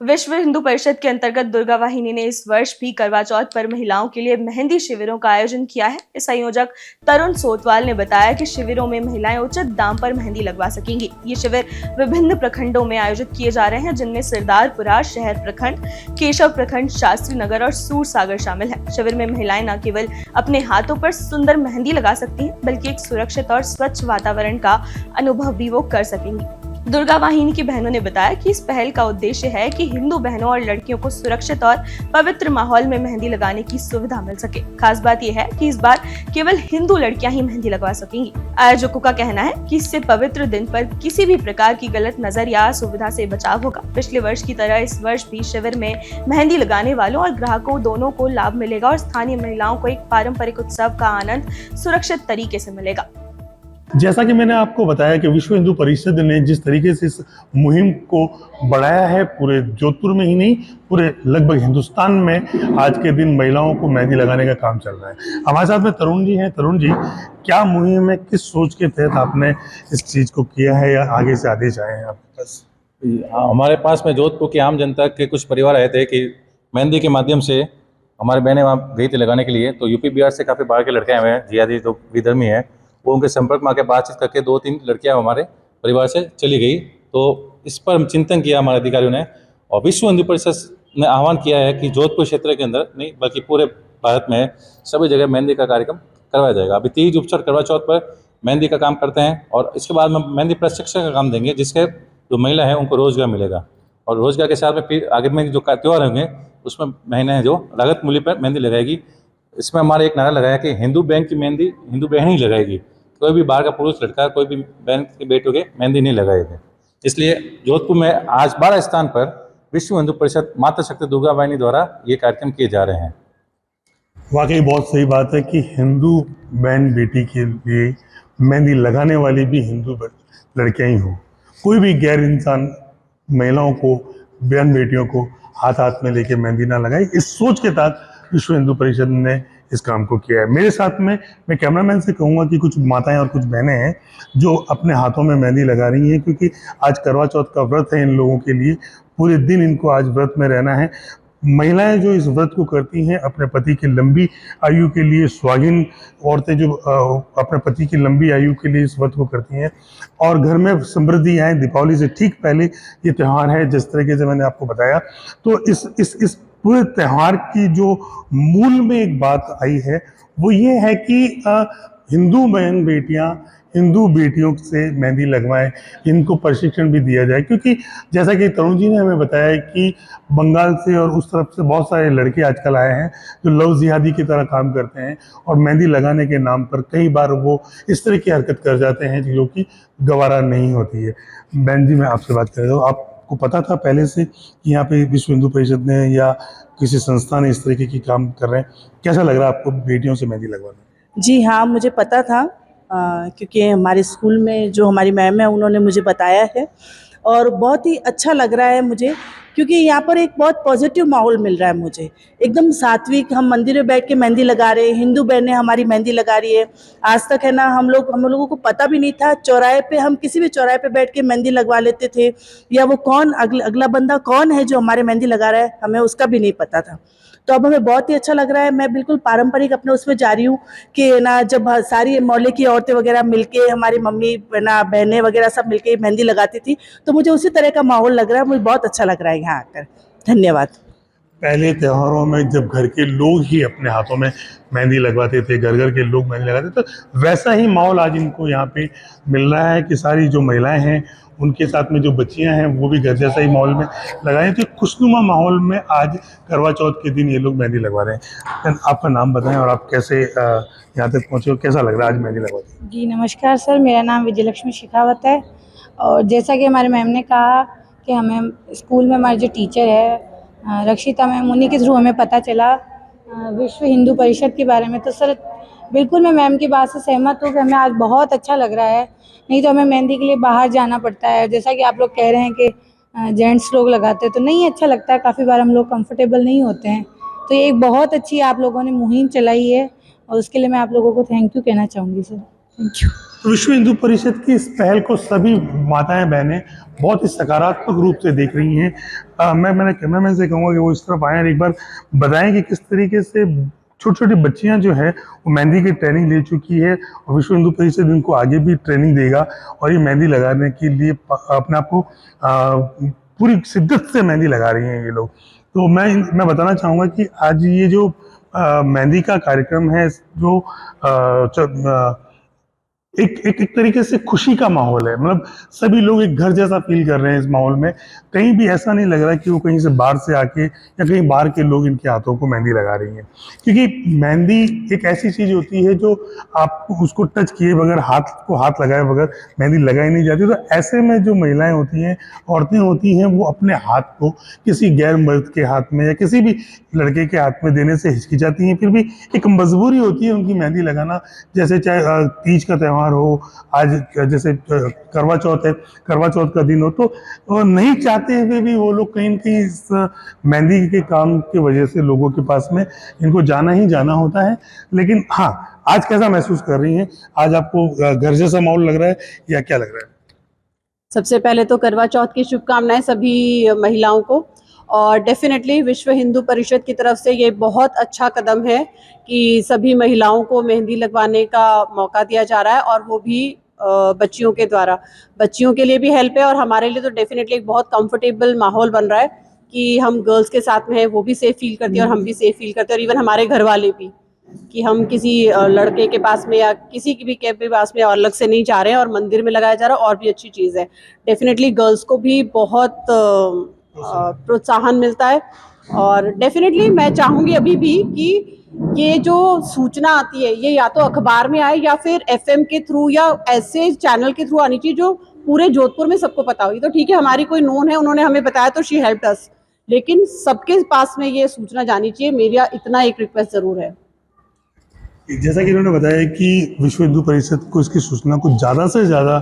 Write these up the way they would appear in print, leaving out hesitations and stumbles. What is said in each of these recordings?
विश्व हिंदू परिषद के अंतर्गत दुर्गा वाहिनी ने इस वर्ष भी करवा चौथ पर महिलाओं के लिए मेहंदी शिविरों का आयोजन किया है। इस संयोजक तरुण सोतवाल ने बताया कि शिविरों में महिलाएं उचित दाम पर मेहंदी लगवा सकेंगी। ये शिविर विभिन्न प्रखंडों में आयोजित किए जा रहे हैं, जिनमें सरदारपुरा शहर प्रखंड, केशव प्रखंड, शास्त्री नगर और सूरसागर शामिल है। शिविर में महिलाएं न केवल अपने हाथों पर सुंदर मेहंदी लगा सकती हैं, बल्कि एक सुरक्षित और स्वच्छ वातावरण का अनुभव भी वो कर सकेंगी। दुर्गा वाहिनी की बहनों ने बताया कि इस पहल का उद्देश्य है कि हिंदू बहनों और लड़कियों को सुरक्षित और पवित्र माहौल में मेहंदी लगाने की सुविधा मिल सके। खास बात यह है कि इस बार केवल हिंदू लड़कियां ही मेहंदी लगवा सकेंगी। आयोजकों का कहना है कि इससे पवित्र दिन पर किसी भी प्रकार की गलत नजर या असुविधा से बचाव होगा। पिछले वर्ष की तरह इस वर्ष भी शिविर में मेहंदी लगाने वालों और ग्राहकों दोनों को लाभ मिलेगा और स्थानीय महिलाओं को एक पारंपरिक उत्सव का आनंद सुरक्षित तरीके से मिलेगा। जैसा कि मैंने आपको बताया कि विश्व हिंदू परिषद ने जिस तरीके से इस मुहिम को बढ़ाया है, पूरे जोधपुर में ही नहीं, पूरे लगभग हिंदुस्तान में आज के दिन महिलाओं को मेहंदी लगाने का काम चल रहा है। हमारे साथ में तरुण जी हैं। तरुण जी, क्या मुहिम है, किस सोच के तहत आपने इस चीज़ को किया है या आगे से आदेश आए हैं आपके पास? हमारे पास में जोधपुर की आम जनता के कुछ परिवार आए थे कि मेहंदी के माध्यम से हमारे बहनें वहाँ गई थी लगाने के लिए, तो यूपी बिहार से काफ़ी बाहर के लड़के आए हुए हैं, जिहादी जो विधर्मी हैं, वो उनके संपर्क में आके बातचीत करके 2-3 लड़कियां हमारे परिवार से चली गई। तो इस पर हम चिंतन किया हमारे अधिकारियों ने, और विश्व हिंदू परिषद ने आह्वान किया है कि जोधपुर क्षेत्र के अंदर नहीं बल्कि पूरे भारत में सभी जगह मेहंदी का कार्यक्रम करवाया जाएगा। अभी तीज उपचार करवा चौथ पर मेहंदी का काम करते हैं और इसके बाद में मेहंदी प्रशिक्षण का काम देंगे, जिसके जो महिला है उनको रोजगार मिलेगा। और रोजगार के साथ में फिर आगे में जो त्यौहार होंगे उसमें महीने जो लागत मूल्य पर मेहंदी लगाएगी। इसमें हमारे एक नारा लगाया कि हिंदू बैंक की मेहंदी हिंदू बहन ही लगाएगी, कोई भी बाहर का पुरुष लड़का कोई भी बहन के बेटों के मेहंदी नहीं लगाएगी। इसलिए जोधपुर में आज 12 स्थान पर विश्व हिंदू परिषद माता शक्ति दुर्गा वाहिनी द्वारा ये कार्यक्रम किए जा रहे हैं। वाकई बहुत सही बात है कि हिंदू बहन बेटी के लिए मेहंदी लगाने वाली भी हिंदू लड़कियां ही हों। कोई भी गैर इंसान महिलाओं को, बहन बेटियों को हाथ हाथ में लेके मेहंदी ना लगाए, इस सोच के तहत विश्व हिंदू परिषद ने इस काम को किया है। मेरे साथ में मैं कैमरामैन से कहूँगा कि कुछ माताएं और कुछ बहनें हैं जो अपने हाथों में मेहंदी लगा रही हैं, क्योंकि आज करवा चौथ का व्रत है इन लोगों के लिए। पूरे दिन इनको आज व्रत में रहना है। महिलाएं जो इस व्रत को करती हैं अपने पति की लंबी आयु के लिए, सुहागिन औरतें जो अपने पति की लंबी आयु के लिए इस व्रत को करती हैं और घर में समृद्धि आए। दीपावली से ठीक पहले ये त्यौहार है, जिस तरीके से मैंने आपको बताया। तो इस पूरे त्यौहार की जो मूल में एक बात आई है वो ये है कि हिंदू बहन बेटियां हिंदू बेटियों से मेहंदी लगवाएं, इनको प्रशिक्षण भी दिया जाए। क्योंकि जैसा कि तरुण जी ने हमें बताया कि बंगाल से और उस तरफ से बहुत सारे लड़के आजकल आए हैं जो लव जिहादी की तरह काम करते हैं और मेहंदी लगाने के नाम पर कई बार वो इस तरह की हरकत कर जाते हैं जो कि गवारा नहीं होती है। बहन जी, मैं आपसे बात कर रहा हूँ, आपको पता था पहले से कि यहाँ पे विश्व हिंदू परिषद ने या किसी संस्था ने इस तरीके की काम कर रहे हैं? कैसा लग रहा है आपको बेटियों से मेहंदी लगवाना? जी हाँ, मुझे पता था क्योंकि हमारे स्कूल में जो हमारी मैम है उन्होंने मुझे बताया है और बहुत ही अच्छा लग रहा है मुझे, क्योंकि यहाँ पर एक बहुत पॉजिटिव माहौल मिल रहा है मुझे। एकदम सात्विक, हम मंदिर में बैठ के मेहंदी लगा रहे हैं, हिंदू बहनें हमारी मेहंदी लगा रही है। आज तक है ना हम लोगों को पता भी नहीं था, चौराहे पे हम किसी भी चौराहे पे बैठ के मेहंदी लगवा लेते थे, या वो कौन अगला बंदा कौन है जो हमारे मेहंदी लगा रहा है हमें उसका भी नहीं पता था। तो अब हमें बहुत ही अच्छा लग रहा है। मैं बिल्कुल पारंपरिक अपने उसमें जा रही हूँ कि ना, जब सारी मोहल्ले की औरतें वगैरह मिलके, हमारी मम्मी ना बहनें वगैरह सब मिलके मेहंदी लगाती थी, तो मुझे उसी तरह का माहौल लग रहा है। मुझे बहुत अच्छा लग रहा है यहाँ आकर। धन्यवाद। पहले त्योहारों में जब घर के लोग ही अपने हाथों में मेहंदी लगवाते थे, घर घर के लोग मेहंदी लगाते थे, तो वैसा ही माहौल आज इनको यहाँ पे मिल रहा है कि सारी जो महिलाएं हैं उनके साथ में जो बच्चियां हैं वो भी घर जैसा ही माहौल में लगाएं। तो खुशनुमा माहौल में आज करवा चौथ के दिन ये लोग मेहंदी लगवा रहे हैं। आपका नाम बताएं और आप कैसे यहाँ तक पहुँचे हो, कैसा लग रहा है आज मेहंदी लगवाते? जी नमस्कार सर, मेरा नाम विजयलक्ष्मी शेखावत है। और जैसा कि हमारे मैम ने कहा कि हमें स्कूल में हमारे जो टीचर है रक्षिता मैम, उन्हीं के थ्रू हमें पता चला विश्व हिंदू परिषद के बारे में। तो सर बिल्कुल मैं मैम की बात से सहमत हूँ कि हमें आज बहुत अच्छा लग रहा है। नहीं तो हमें मेहंदी के लिए बाहर जाना पड़ता है, जैसा कि आप लोग कह रहे हैं कि जेंट्स लोग लगाते हैं तो नहीं अच्छा लगता है, काफ़ी बार हम लोग कंफर्टेबल नहीं होते हैं। तो ये एक बहुत अच्छी आप लोगों ने मुहिम चलाई है और उसके लिए मैं आप लोगों को थैंक यू कहना चाहूँगी सर। Thank you. तो विश्व हिंदू परिषद की इस पहल को सभी माताएं बहनें बहुत ही सकारात्मक रूप से देख रही हैं। मैंने कैमरामैन से कहूँगा कि वो इस तरफ आएँ और एक बार बताएं कि किस तरीके से छोटी छोटी बच्चियां जो है वो मेहंदी की ट्रेनिंग ले चुकी है और विश्व हिंदू परिषद इनको आगे भी ट्रेनिंग देगा और ये मेहंदी लगाने के लिए अपने आप को पूरी शिद्दत से मेहंदी लगा रही हैं ये लोग। तो मैं बताना चाहूँगा कि आज ये जो मेहंदी का कार्यक्रम है जो एक तरीके से खुशी का माहौल है, मतलब सभी लोग एक घर जैसा फील कर रहे हैं इस माहौल में। कहीं भी ऐसा नहीं लग रहा कि वो कहीं से बाहर से आके या कहीं बाहर के लोग इनके हाथों को मेहंदी लगा रही हैं, क्योंकि मेहंदी एक ऐसी चीज होती है जो आप उसको टच किए बगैर, हाथ लगाए बगैर मेहंदी लगाई नहीं जाती। तो ऐसे में जो महिलाएं होती हैं, औरतें होती हैं, वो अपने हाथ को किसी गैर मर्द के हाथ में या किसी भी लड़के के हाथ में देने से हिचकिचाती हैं, फिर भी एक मजबूरी होती है उनकी मेहंदी लगाना। जैसे चाहे तीज का त्यौहार हो, आज जैसे करवा चौथ है, करवा चौथ का दिन हो, तो नहीं चाहते हुए भी वो लोग कहीं न कहीं इस मेहंदी के काम की वजह से लोगों के पास में इनको जाना ही जाना होता है। लेकिन हाँ, आज कैसा महसूस कर रही हैं? आज आपको घर जैसा माहौल लग रहा है या क्या लग रहा है? सबसे पहले तो करवा चौथ की शुभकामनाएं सभी महिलाओं को, और डेफिनेटली विश्व हिंदू परिषद की तरफ से ये बहुत अच्छा कदम है कि सभी महिलाओं को मेहंदी लगवाने का मौका दिया जा रहा है, और वो भी बच्चियों के द्वारा। बच्चियों के लिए भी हेल्प है और हमारे लिए तो डेफिनेटली एक बहुत कंफर्टेबल माहौल बन रहा है कि हम गर्ल्स के साथ में है, वो भी सेफ फील करती है और हम भी सेफ फील करते हैं, और इवन हमारे घर वाले भी, कि हम किसी लड़के के पास में या किसी की भी के पास में अलग से नहीं जा रहे हैं और मंदिर में लगाया जा रहा है, और भी अच्छी चीज़ है। डेफिनेटली गर्ल्स को भी बहुत प्रोत्साहन मिलता है, और डेफिनेटली मैं चाहूँगी अभी भी कि ये जो सूचना आती है ये या तो अखबार में आए या फिर एफएम के थ्रू या ऐसे चैनल के थ्रू आनी चाहिए जो पूरे जोधपुर में सबको पता होगी। तो ठीक है, हमारी कोई नोन है, उन्होंने हमें बताया तो शी हेल्प्ड अस, लेकिन सबके पास में ये सूचना जानी चाहिए। मेरा इतना एक रिक्वेस्ट ज़रूर है। जैसा कि इन्होंने बताया कि विश्व हिंदू परिषद को इसकी सूचना को ज़्यादा से ज़्यादा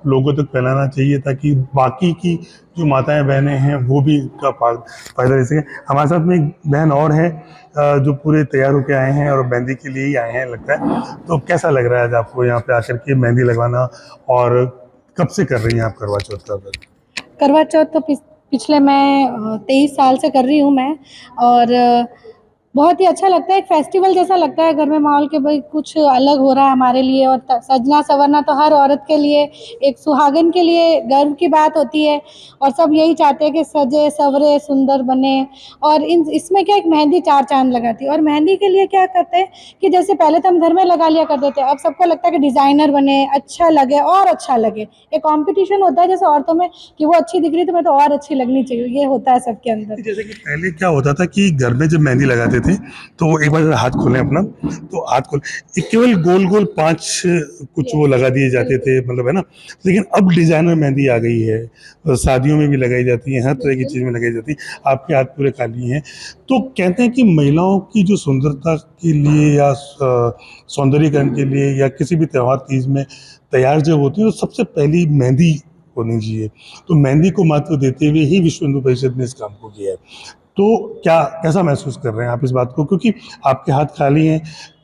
लोगों तक फैलाना चाहिए ताकि बाकी की जो माताएं बहनें हैं वो भी इसका फायदा ले सकें। हमारे साथ में एक बहन और है जो पूरे तैयार होकर आए हैं और मेहंदी के लिए ही आए हैं लगता है। तो कैसा लग रहा है आज आपको यहाँ पे आकर के मेहंदी लगवाना, और कब से कर रही हैं आप करवा चौथ का व्रत? करवा चौथ तो पिछले मैं 23 साल से कर रही हूँ मैं, और बहुत ही अच्छा लगता है, एक फेस्टिवल जैसा लगता है घर में माहौल के, भाई कुछ अलग हो रहा है हमारे लिए। और सजना संवरना तो हर औरत के लिए, एक सुहागन के लिए गर्व की बात होती है, और सब यही चाहते हैं कि सजे सवरे सुंदर बने। और इसमें क्या, एक मेहंदी चार चांद लगाती है। और मेहंदी के लिए क्या करते हैं कि जैसे पहले तो हम घर में लगा लिया करते थे, अब सबको लगता है कि डिज़ाइनर बने, अच्छा लगे और अच्छा लगे। एक कंपटीशन होता है जैसे औरतों में कि वो अच्छी दिख रही तो मैं तो और अच्छी लगनी चाहिए, ये होता है सबके अंदर। जैसे कि पहले क्या होता था कि घर में जब मेहंदी लगाते थे तो एक बार हाथ खोलें अपना, तो हाथ खोल केवल गोल गोल 5 कुछ वो लगा दिए जाते थे, मतलब है ना। लेकिन अब डिजाइनर मेहंदी आ गई है, शादियों में भी लगाई जाती है, हर तरह की चीज़ में लगाई जाती है। आपके हाथ पूरे खाली हैं, तो कहते हैं कि महिलाओं की जो सुंदरता के लिए या सौंदर्यीकरण के लिए या किसी भी त्यौहार तीज में तैयार जब होती है तो सबसे पहली मेहंदी होनी चाहिए। तो मेहंदी को महत्व देते हुए ही विश्व हिंदू परिषद ने इस काम को किया है। तो कैसा महसूस कर रहे हैं आप इस बात को, क्योंकि आपके हाथ खाली हैं,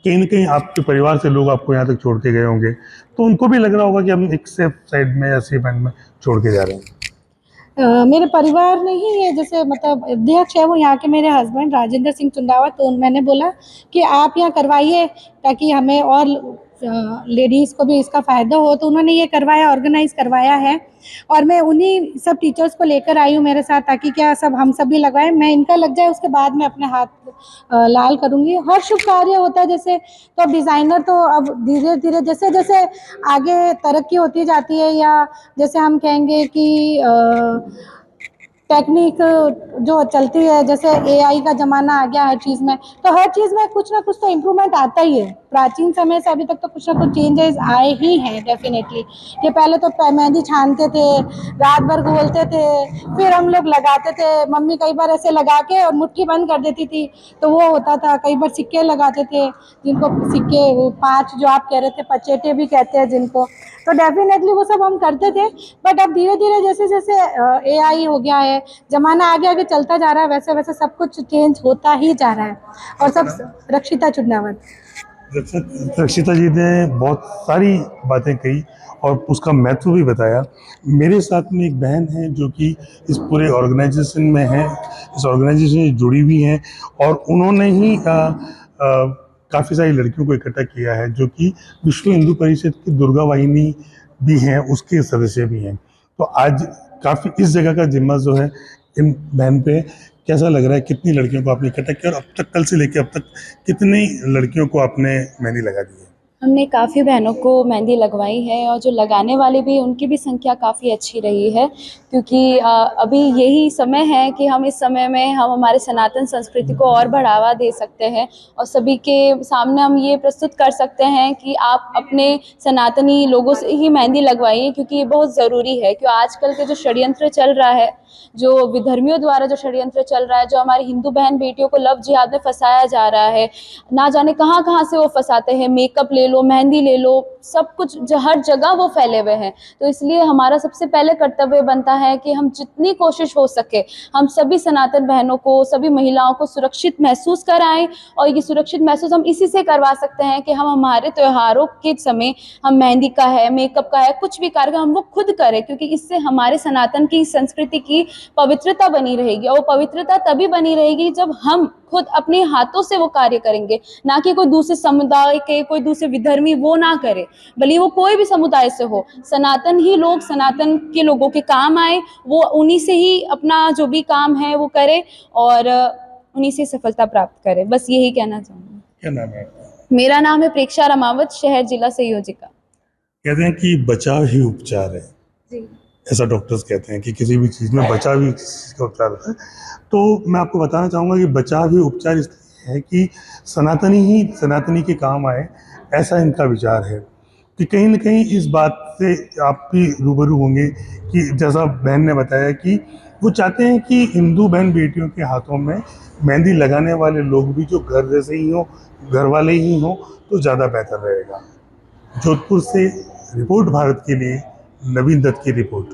कहीं न कहीं आपके परिवार से लोग आपको यहाँ तक छोड़ के गए होंगे, तो उनको भी लग रहा होगा कि हम एक सेफ साइड में या सेफ एंड में छोड़ के जा रहे हैं। मेरे परिवार में ही ये जैसे मतलब अध्यक्ष है वो यहाँ के मेरे हस्बैंड राजेंद्र सिंह चुंडावत, तो मैंने बोला कि आप यहाँ करवाइए ताकि हमें और लेडीज़ को भी इसका फ़ायदा हो, तो उन्होंने ये करवाया, ऑर्गेनाइज़ करवाया है। और मैं उन्हीं सब टीचर्स को लेकर आई हूँ मेरे साथ, ताकि क्या सब हम सब भी लगवाएं, मैं इनका लग जाए उसके बाद मैं अपने हाथ लाल करूँगी। हर शुभ कार्य होता है जैसे, तो अब डिज़ाइनर तो अब धीरे धीरे जैसे जैसे आगे तरक्की होती जाती है, या जैसे हम कहेंगे कि टेक्निक जो चलती है, जैसे एआई का ज़माना आ गया हर चीज़ में, तो हर चीज़ में कुछ ना कुछ तो इम्प्रूवमेंट आता ही है। प्राचीन समय से अभी तक तो कुछ ना कुछ चेंजेस आए ही हैं डेफिनेटली। कि पहले तो मेहंदी छानते थे, रात भर घोलते थे, फिर हम लोग लगाते थे, मम्मी कई बार ऐसे लगा के और मुट्ठी बंद कर देती थी तो वो होता था। कई बार सिक्के लगाते थे, जिनको सिक्के वो 5 जो आप कह रहे थे, पचेटे भी कहते हैं जिनको, तो डेफिनेटली वो सब हम करते थे। बट अब धीरे धीरे जैसे जैसे एआई हो गया है, ज़माना आगे आगे चलता जा रहा है, वैसे वैसे सब कुछ चेंज होता ही जा रहा है। और सब रक्षिता चुनावत। रक्षिता जी ने बहुत सारी बातें कही और उसका महत्व भी बताया। मेरे साथ में एक बहन है जो कि इस पूरे ऑर्गेनाइजेशन में है, इस ऑर्गेनाइजेशन से जुड़ी हुई हैं और उन्होंने ही काफ़ी सारी लड़कियों को इकट्ठा किया है जो कि विश्व हिंदू परिषद की दुर्गा वाहिनी भी हैं, उसके सदस्य भी हैं। तो आज काफ़ी इस जगह का जिम्मा जो है इन बहन पे कैसा लग रहा है, कितनी लड़कियों को आपने इकट्ठा किया और अब तक कल से लेकर अब तक कितनी लड़कियों को आपने मेहंदी लगा दी है? हमने काफ़ी बहनों को मेहंदी लगवाई है और जो लगाने वाले भी उनकी भी संख्या काफ़ी अच्छी रही है, क्योंकि अभी यही समय है कि हम इस समय में हम हमारे सनातन संस्कृति को और बढ़ावा दे सकते हैं और सभी के सामने हम ये प्रस्तुत कर सकते हैं कि आप अपने सनातनी लोगों से ही मेहंदी लगवाइए, क्योंकि ये बहुत ज़रूरी है। क्योंकि आजकल के जो षड्यंत्र चल रहा है, जो विधर्मियों द्वारा जो षड्यंत्र चल रहा है, जो हमारी हिंदू बहन बेटियों को लव जिहाद में फंसाया जा रहा है, ना जाने कहाँ कहाँ से वो फंसाते हैं, मेकअप ले लो, मेहंदी ले लो, सब कुछ हर जगह वो फैले हुए हैं। तो इसलिए हमारा सबसे पहले कर्तव्य बनता है कि हम जितनी कोशिश हो सके हम सभी सनातन बहनों को, सभी महिलाओं को सुरक्षित महसूस कराएं। और ये सुरक्षित महसूस हम इसी से करवा सकते हैं कि हम हमारे त्योहारों के समय हम मेहंदी का है, मेकअप का है, कुछ भी कार्यक्रम हम वो खुद करें, क्योंकि इससे हमारे सनातन की संस्कृति की पवित्रता बनी रहेगी। और वो पवित्रता तभी बनी रहेगी जब हम खुद अपने हाथों से वो कार्य करेंगे, ना कि कोई दूसरे समुदाय के, कोई दूसरे विधर्मी वो ना करे, भले वो कोई भी समुदाय से हो। सनातन ही लोग सनातन के लोगों के काम आए, वो उन्हीं से ही अपना जो भी काम है वो करे और उन्हीं से सफलता प्राप्त करे। बस यही कहना चाहूँगी। क्या नाम है आपका? मेरा नाम है प्रेक्षा रमावत, शहर जिला संयोजिका। कहते हैं कि बचाव ही उपचार है, जी। ऐसा डॉक्टर्स कहते हैं कि किसी भी चीज़ में बचाव ही चीज़ का उपचार होता है। तो मैं आपको बताना चाहूँगा कि बचाव ही उपचार इसलिए है कि सनातनी के काम आए, ऐसा इनका विचार है। कि कहीं न कहीं इस बात से आप भी रूबरू होंगे कि जैसा बहन ने बताया कि वो चाहते हैं कि हिंदू बहन बेटियों के हाथों में मेहंदी लगाने वाले लोग भी जो घर जैसे ही हों, घर वाले ही हों, तो ज़्यादा बेहतर रहेगा। जोधपुर से रिपोर्ट भारत के लिए नवीन दत्त की रिपोर्ट।